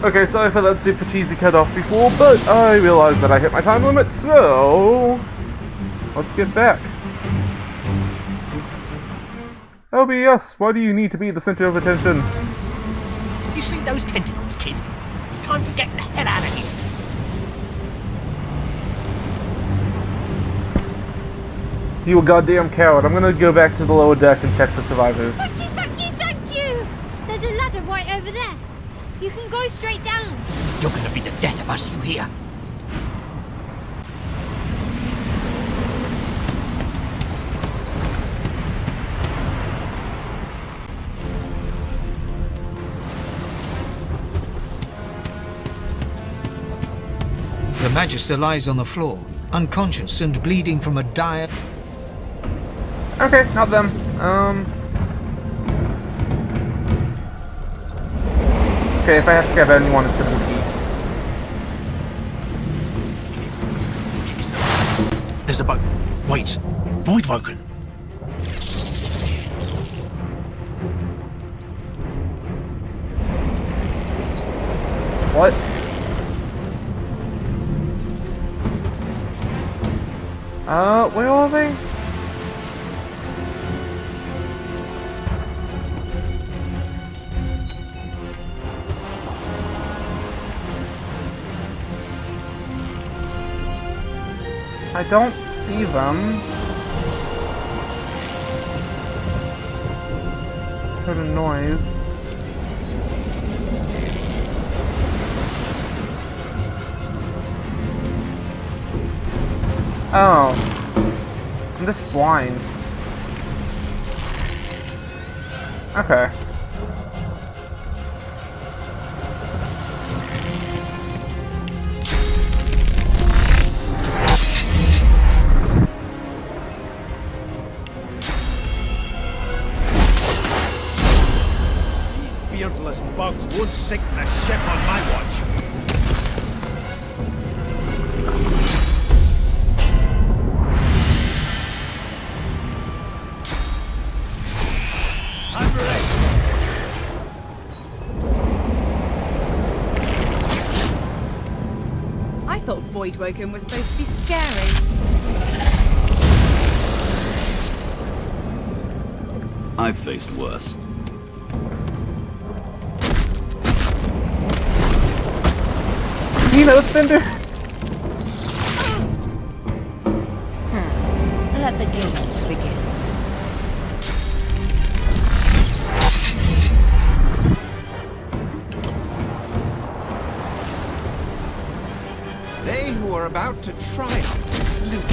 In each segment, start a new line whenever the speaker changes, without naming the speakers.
Okay, sorry for that super cheesy cut off before, but I realized that I hit my time limit, so let's get back. LBS, why do you need to be the center of attention?
You see those tentacles, kid? It's time to get the hell out of here.
You a goddamn coward. I'm gonna go back to the lower deck and check for survivors.
Thank you, thank you, thank you! There's a ladder right over there. You can go straight down.
You're gonna be the death of us, you hear?
The Magister lies on the floor, unconscious and bleeding from a dire...
Okay, not them. Okay, if I have to grab anyone, it's gonna be Beast.
There's a boat. Wait. Void woken.
What? Where are they? I don't see them. Heard a noise. Oh. I'm just blind. Okay.
Beardless bugs won't sink the ship on my watch. I'm ready.
I thought Voidwoken was supposed to be scary.
I've faced worse.
You know, Cinder.
Let the games begin.
They who are about to triumph salute.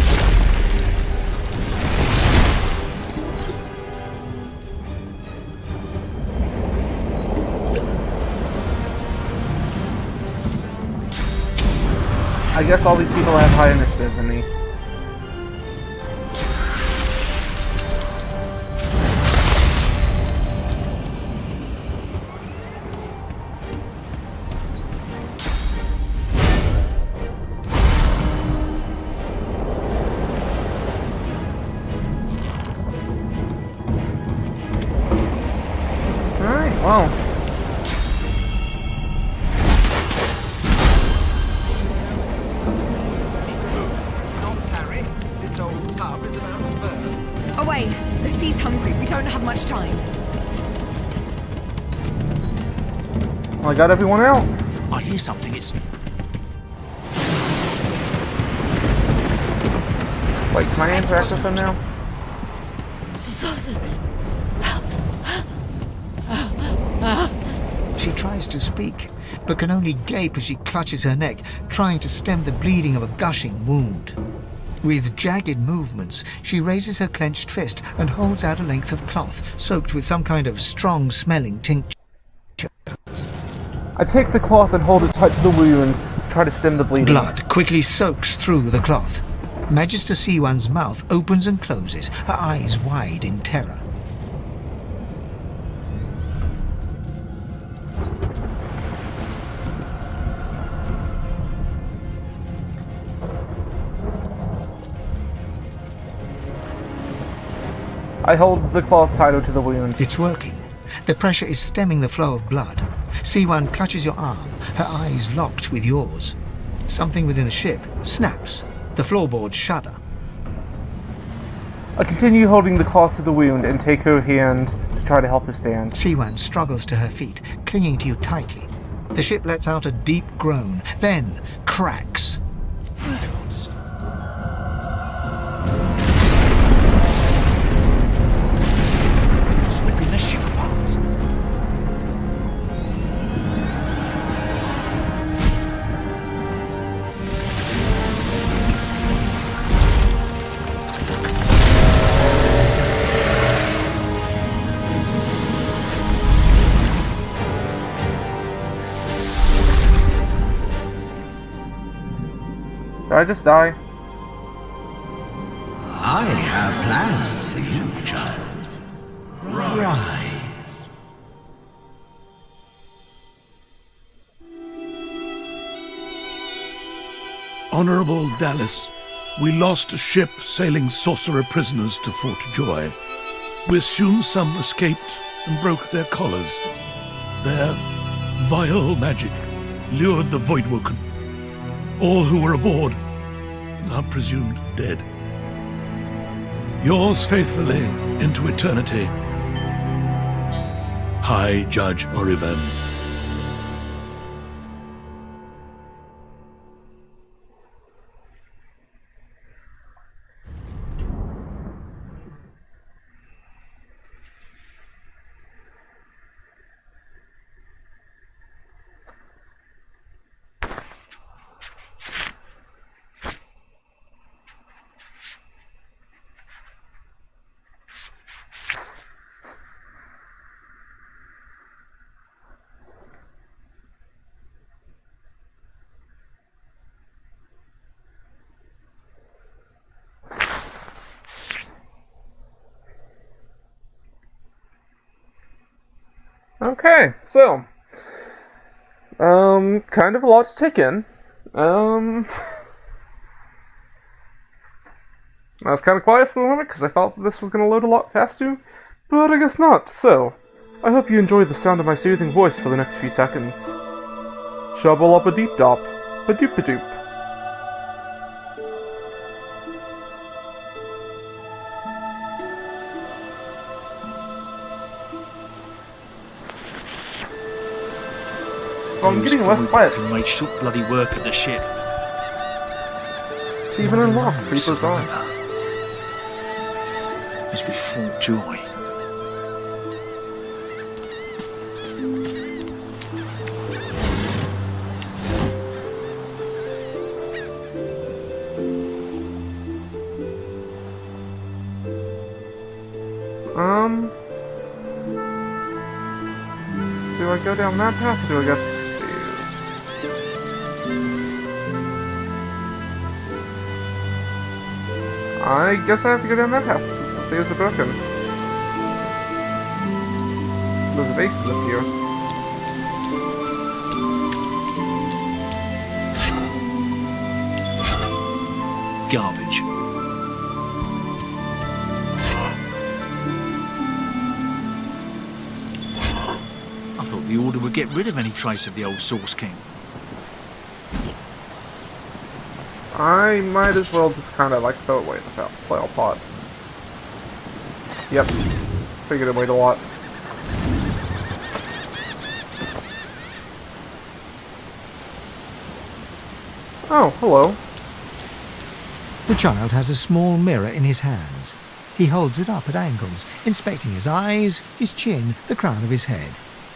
I guess all these people have high initiative than me. Alright, well.
Away! The sea's hungry. We don't have much time.
Well, I got everyone out.
I hear something. It's...
Wait, can I interact with them now?
She tries to speak, but can only gape as she clutches her neck, trying to stem the bleeding of a gushing wound. With jagged movements, she raises her clenched fist and holds out a length of cloth, soaked with some kind of strong-smelling tincture.
I take the cloth and hold it tight to the wound, try to stem the bleeding.
Blood quickly soaks through the cloth. Magister Siwan's mouth opens and closes, her eyes wide in terror.
I hold the cloth tighter to the wound.
It's working. The pressure is stemming the flow of blood. C1 clutches your arm, her eyes locked with yours. Something within the ship snaps. The floorboards shudder.
I continue holding the cloth to the wound and take her hand to try to help her stand.
C1 struggles to her feet, clinging to you tightly. The ship lets out a deep groan, then cracks.
It's ripping the ship apart.
Did I just die?
I have plans for you, child. Rise.
Honorable Dallas, we lost a ship sailing sorcerer prisoners to Fort Joy. We assume some escaped and broke their collars. Their vile magic lured the Voidwoken. All who were aboard are presumed dead. Yours faithfully into eternity, High Judge Orivan.
Okay, so, kind of a lot to take in. I was kind of quiet for a moment because I thought that this was going to load a lot faster, but I guess not. So, I hope you enjoyed the sound of my soothing voice for the next few seconds. Shovel up a deep dop, a doop a doop. I'm getting less wet.
Can make short bloody work of the ship.
It's even unlocked, Creeper's on.
Must be Fort Joy.
Do I go down that path or do I go upstairs? I guess I have to go down that path since the stairs are broken. There's a base up here.
Garbage. I thought the Order would get rid of any trace of the old Source King.
I might as well just kind of like throw it away in the flail pot. Yep. Figured it weighed a lot. Oh, hello.
The child has a small mirror in his hands. He holds it up at angles, inspecting his eyes, his chin, the crown of his head.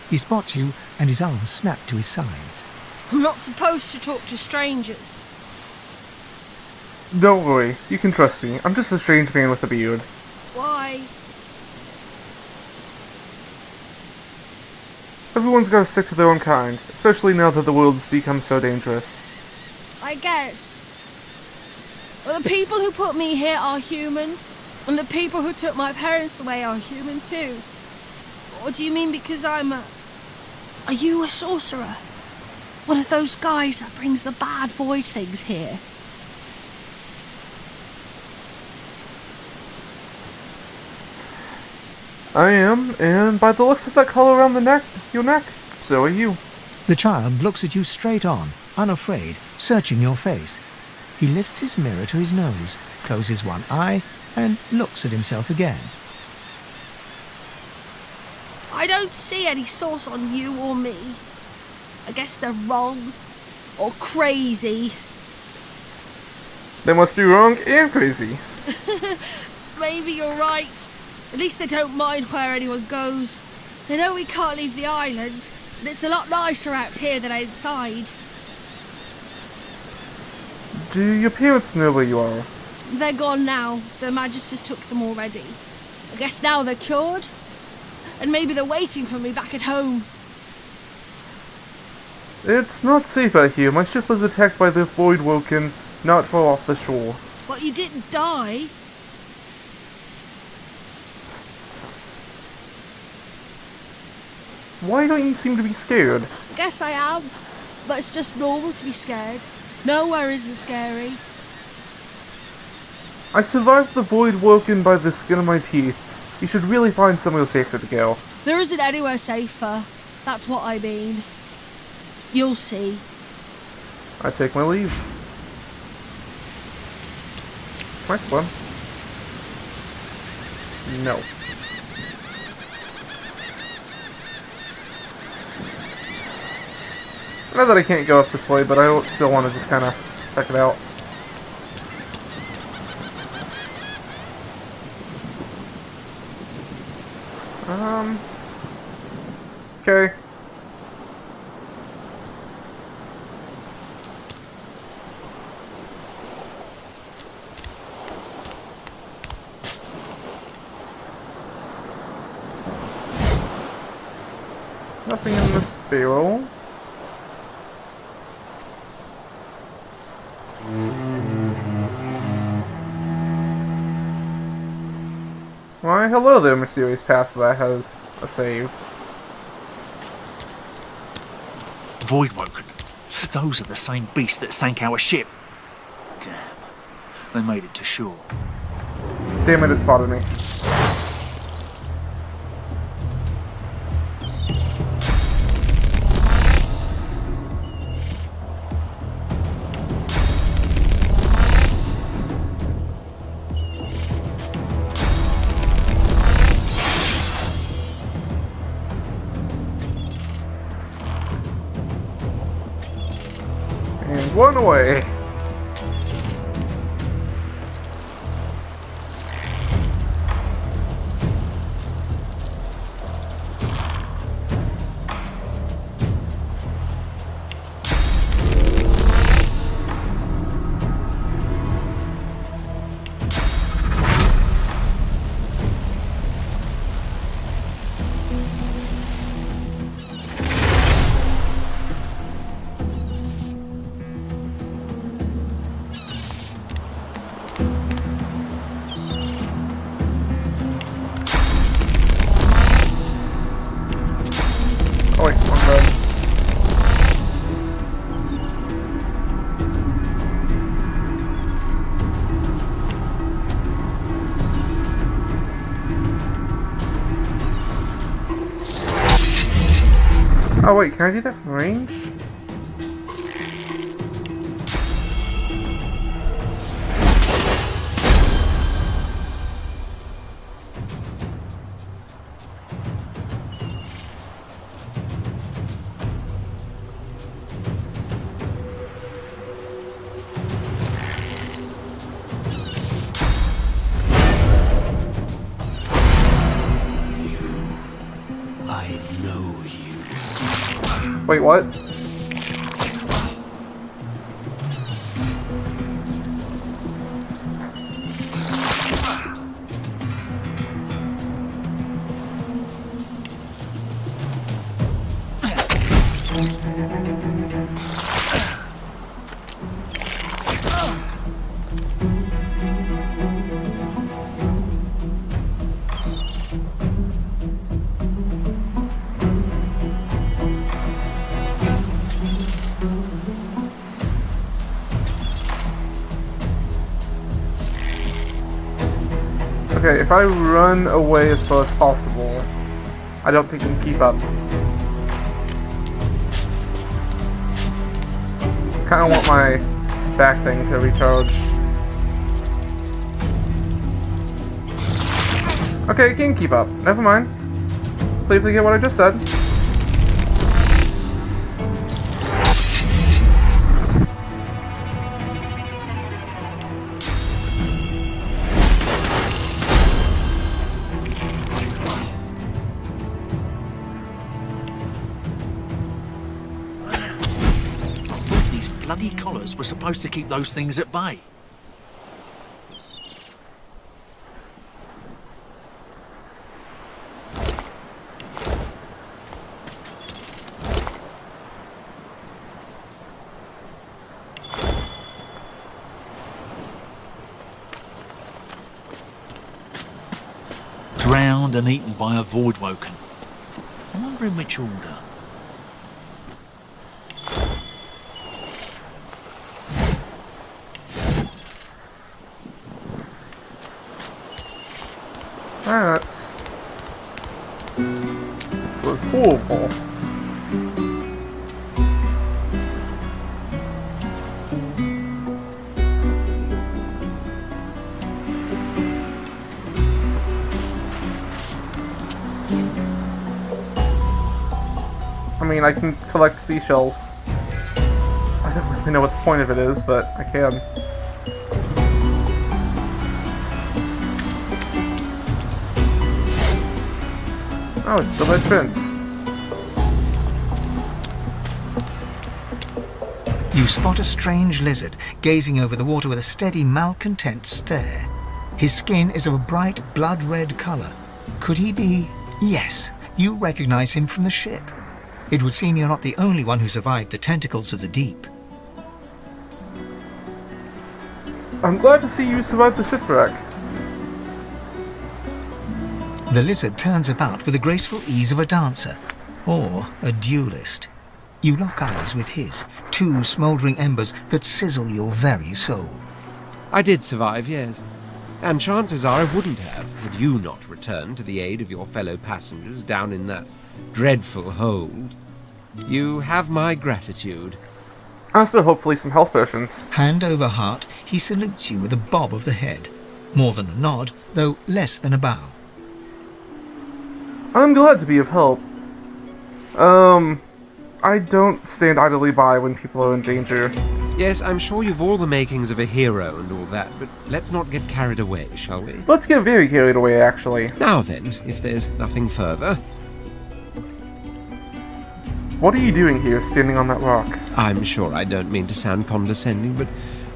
He spots you, and his arms snap to his sides.
I'm not supposed to talk to strangers.
Don't worry, you can trust me. I'm just a strange man with a beard.
Why?
Everyone's gotta stick to their own kind, especially now that the world's become so dangerous.
I guess. Well, the people who put me here are human, and the people who took my parents away are human too. Or do you mean because I'm a... Are you a sorcerer? One of those guys that brings the bad void things here?
I am, and by the looks of that color around your neck, so are you.
The child looks at you straight on, unafraid, searching your face. He lifts his mirror to his nose, closes one eye, and looks at himself again.
I don't see any sauce on you or me. I guess they're wrong. Or crazy.
They must be wrong and crazy.
Maybe you're right. At least they don't mind where anyone goes. They know we can't leave the island, and it's a lot nicer out here than outside.
Do your parents know where you are?
They're gone now. The Magisters took them already. I guess now they're cured. And maybe they're waiting for me back at home.
It's not safe out here. My ship was attacked by the Voidwoken not far off the shore.
But you didn't die.
Why don't you seem to be scared?
Guess I am. But it's just normal to be scared. Nowhere isn't scary.
I survived the Voidwoken by the skin of my teeth. You should really find somewhere safer to go.
There isn't anywhere safer. That's what I mean. You'll see.
I take my leave. Nice one. No. I know that I can't go up this way, but I still want to just kind of check it out. Okay. Nothing in this barrel. Why, hello there, mysterious past that has a save.
Voidwoken. Those are the same beasts that sank our ship. Damn. They made it to shore.
Damn it, it spotted me. And one away. Oh wait, one red. Oh wait, can I do that from range?
I know you.
Wait, what? Okay, if I run away as far as possible, I don't think I can keep up. Kinda want my back thing to recharge. Okay, it can keep up. Never mind. Please forget what I just said.
These bloody collars were supposed to keep those things at bay. Drowned and eaten by a Voidwoken. I wonder in which order.
That was horrible. I mean, I can collect seashells. I don't really know what the point of it is, but I can. Oh, it's still that fence.
You spot a strange lizard gazing over the water with a steady, malcontent stare. His skin is of a bright, blood-red colour. Could he be... Yes, you recognize him from the ship. It would seem you're not the only one who survived the tentacles of the deep.
I'm glad to see you survived the shipwreck.
The lizard turns about with the graceful ease of a dancer, or a duelist. You lock eyes with his, two smouldering embers that sizzle your very soul.
I did survive, yes. And chances are I wouldn't have, had you not returned to the aid of your fellow passengers down in that dreadful hold. You have my gratitude.
Also, hopefully some health potions.
Hand over heart, he salutes you with a bob of the head. More than a nod, though less than a bow.
I'm glad to be of help. I don't stand idly by when people are in danger.
Yes, I'm sure you've all the makings of a hero and all that, but let's not get carried away, shall we?
Let's get very carried away, actually.
Now then, if there's nothing further.
What are you doing here, standing on that rock?
I'm sure I don't mean to sound condescending, but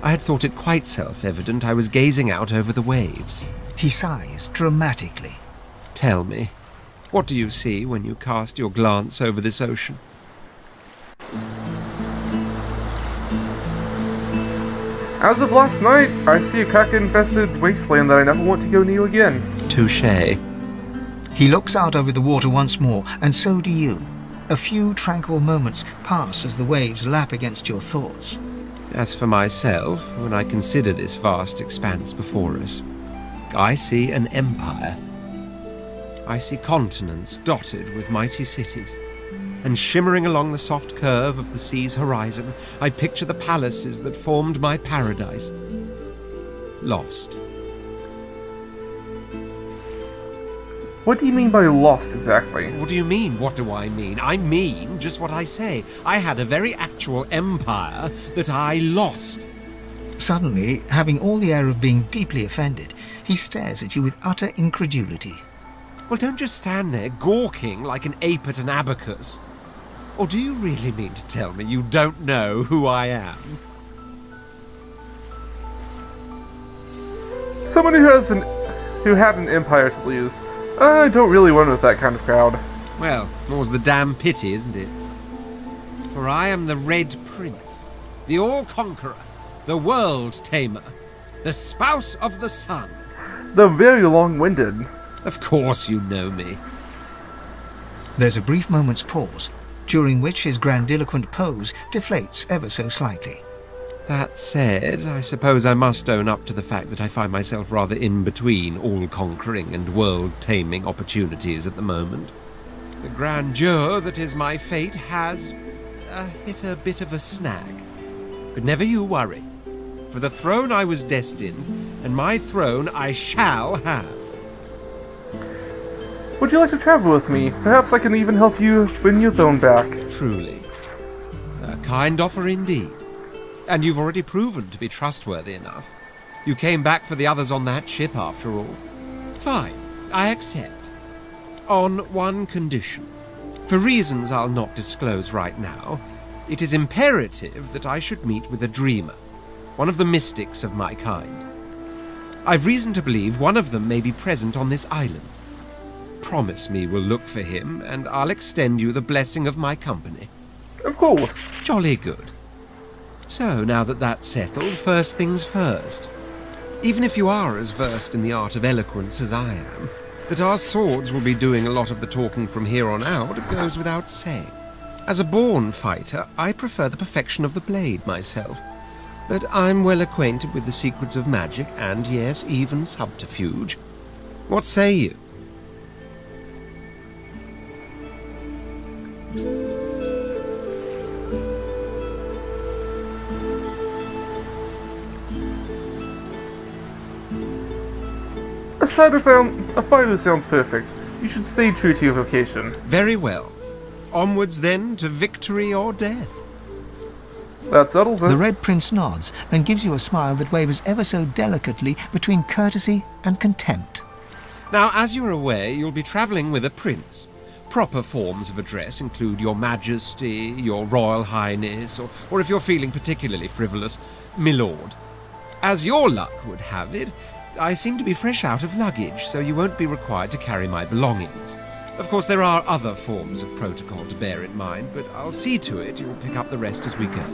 I had thought it quite self-evident I was gazing out over the waves.
He sighs dramatically.
Tell me, what do you see when you cast your glance over this ocean?
As of last night, I see a Kaka-infested wasteland that I never want to go near again.
Touché.
He looks out over the water once more, and so do you. A few tranquil moments pass as the waves lap against your thoughts.
As for myself, when I consider this vast expanse before us, I see an empire. I see continents dotted with mighty cities. And shimmering along the soft curve of the sea's horizon, I picture the palaces that formed my paradise. Lost.
What do you mean by lost, exactly?
What do you mean, what do I mean? I mean just what I say. I had a very actual empire that I lost.
Suddenly, having all the air of being deeply offended, he stares at you with utter incredulity.
Well, don't just stand there gawking like an ape at an abacus. Or do you really mean to tell me you don't know who I am?
Someone who had an empire to lose. I don't really run with that kind of crowd.
Well, more's the damn pity, isn't it? For I am the Red Prince, the All-Conqueror, the World Tamer, the Spouse of the Sun.
The very long-winded.
Of course you know me.
There's a brief moment's pause, during which his grandiloquent pose deflates ever so slightly.
That said, I suppose I must own up to the fact that I find myself rather in between all-conquering and world-taming opportunities at the moment. The grandeur that is my fate has hit a bit of a snag. But never you worry. For the throne I was destined, and my throne I shall have.
Would you like to travel with me? Perhaps I can even help you win your throne back.
Truly. A kind offer indeed. And you've already proven to be trustworthy enough. You came back for the others on that ship, after all. Fine, I accept. On one condition. For reasons I'll not disclose right now, it is imperative that I should meet with a dreamer, one of the mystics of my kind. I've reason to believe one of them may be present on this island. Promise me we'll look for him, and I'll extend you the blessing of my company.
Of course.
Jolly good. So, now that that's settled, first things first. Even if you are as versed in the art of eloquence as I am, that our swords will be doing a lot of the talking from here on out goes without saying. As a born fighter, I prefer the perfection of the blade myself. But I'm well acquainted with the secrets of magic and, yes, even subterfuge. What say you?
A fighter sounds perfect. You should stay true to your vocation.
Very well. Onwards, then, to victory or death.
That settles it.
The Red Prince nods and gives you a smile that wavers ever so delicately between courtesy and contempt.
Now, as you're aware, you'll be travelling with a prince. Proper forms of address include Your Majesty, Your Royal Highness, or if you're feeling particularly frivolous, My Lord. As your luck would have it, I seem to be fresh out of luggage, so you won't be required to carry my belongings. Of course, there are other forms of protocol to bear in mind, but I'll see to it you'll pick up the rest as we go.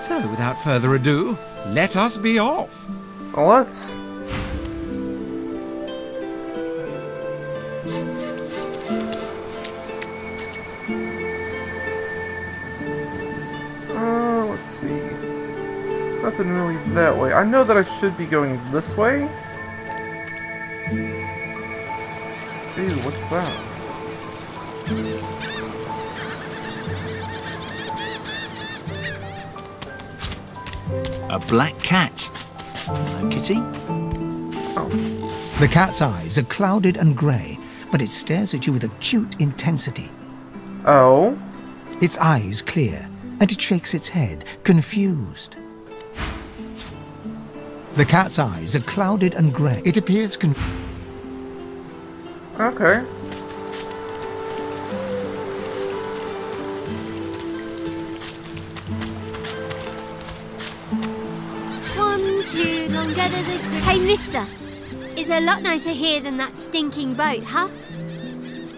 So, without further ado, let us be off.
Let's. Let's see. Nothing really that way. I know that I should be going this way. Ew, what's that?
A black cat. Hello, kitty.
Oh.
The cat's eyes are clouded and grey, but it stares at you with acute intensity.
Oh?
Its eyes clear, and it shakes its head, confused. The cat's eyes are clouded and grey. It appears
Okay.
One, two, long get it. Hey, mister. It's a lot nicer here than that stinking boat, huh?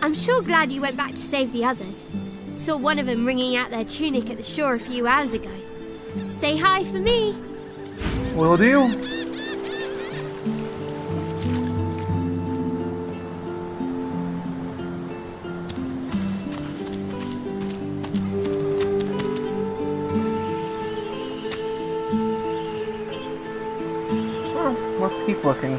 I'm sure glad you went back to save the others. Saw one of them wringing out their tunic at the shore a few hours ago. Say hi for me.
Will do. Let's keep looking.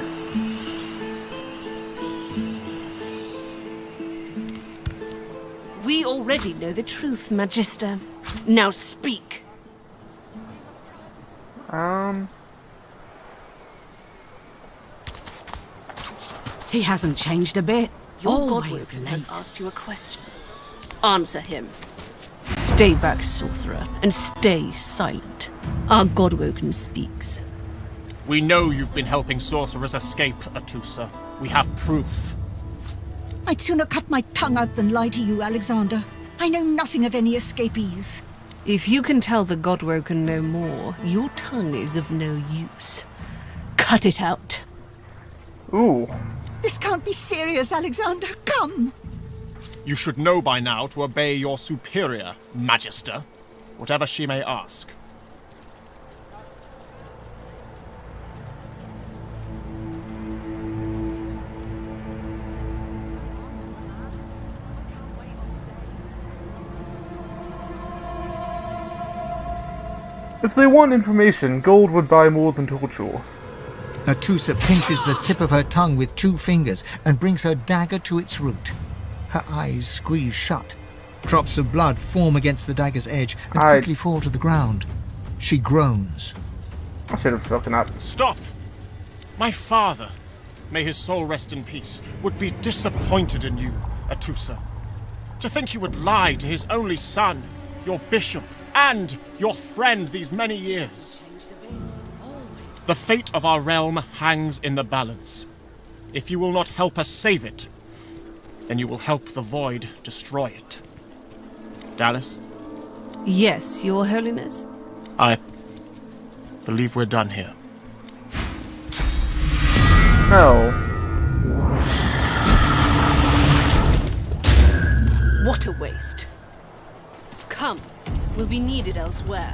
We already know the truth, Magister. Now speak. He hasn't changed a bit. Your Godwoken has asked you a question. Answer him. Stay back, sorcerer, and stay silent. Our Godwoken speaks.
We know you've been helping sorcerers escape, Atusa. We have proof.
I'd sooner cut my tongue out than lie to you, Alexander. I know nothing of any escapees.
If you can tell the Godwoken no more, your tongue is of no use. Cut it out.
Ooh.
This can't be serious, Alexander. Come.
You should know by now to obey your superior, Magister, whatever she may ask.
If they want information, gold would buy more than torture.
Natusa pinches the tip of her tongue with 2 fingers and brings her dagger to its root. Her eyes squeeze shut. Drops of blood form against the dagger's edge and quickly fall to the ground. She groans.
I should have spoken up.
Stop! My father, may his soul rest in peace, would be disappointed in you, Atusa. To think you would lie to his only son, your bishop, and your friend these many years. The fate of our realm hangs in the balance. If you will not help us save it, then you will help the Void destroy it. Dallas?
Yes, Your Holiness.
I believe we're done here.
No.
What a waste. Come, we'll be needed elsewhere.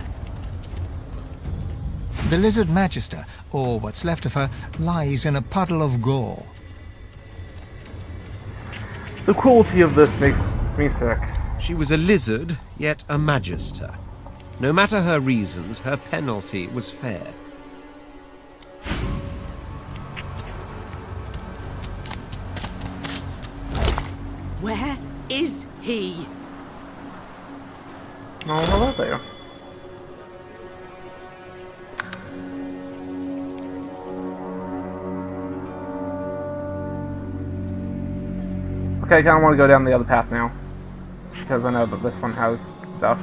The Lizard Magister, or what's left of her, lies in a puddle of gore.
The cruelty of this makes me sick.
She was a lizard, yet a magister. No matter her reasons, her penalty was fair.
Where is he?
Oh, hello there. Okay, I kind of want to go down the other path now. Because I know that this one has stuff.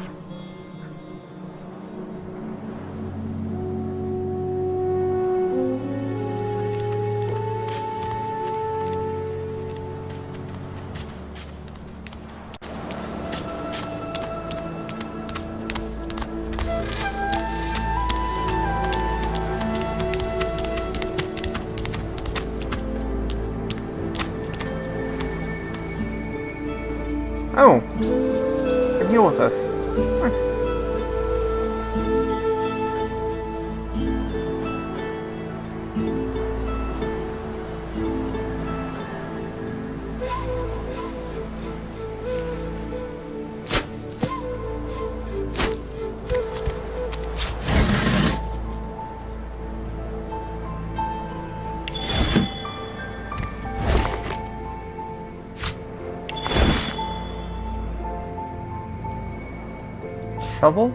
Oh, you can heal with us. Nice. Shovel?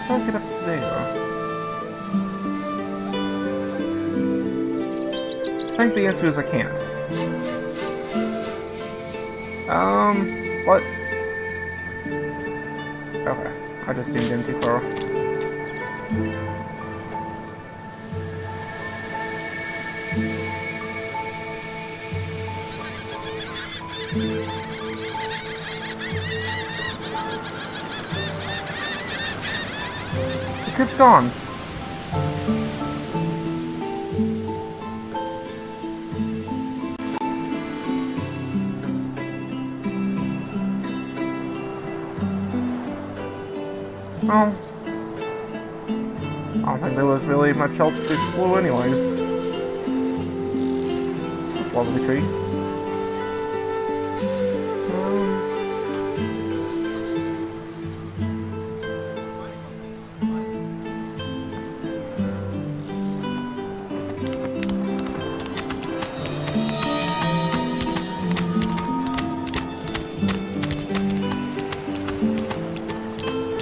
I'll get up there. I think the answer is I can't. What? Okay, I just zoomed in too far. The kid's gone. Well, I don't think there was really much else to explore anyways. This lovely tree.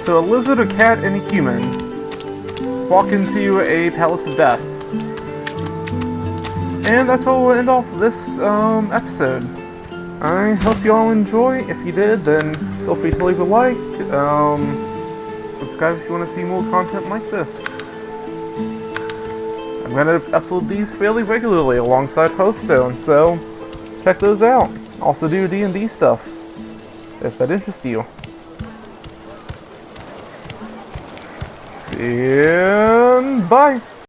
So a lizard, a cat, and a human walk into a palace of death. And that's where we'll end off this episode. I hope you all enjoy. If you did, then feel free to leave a like. Subscribe if you want to see more content like this. I'm going to upload these fairly regularly alongside Hearthstone, so check those out. Also do D&D stuff, if that interests you. And bye!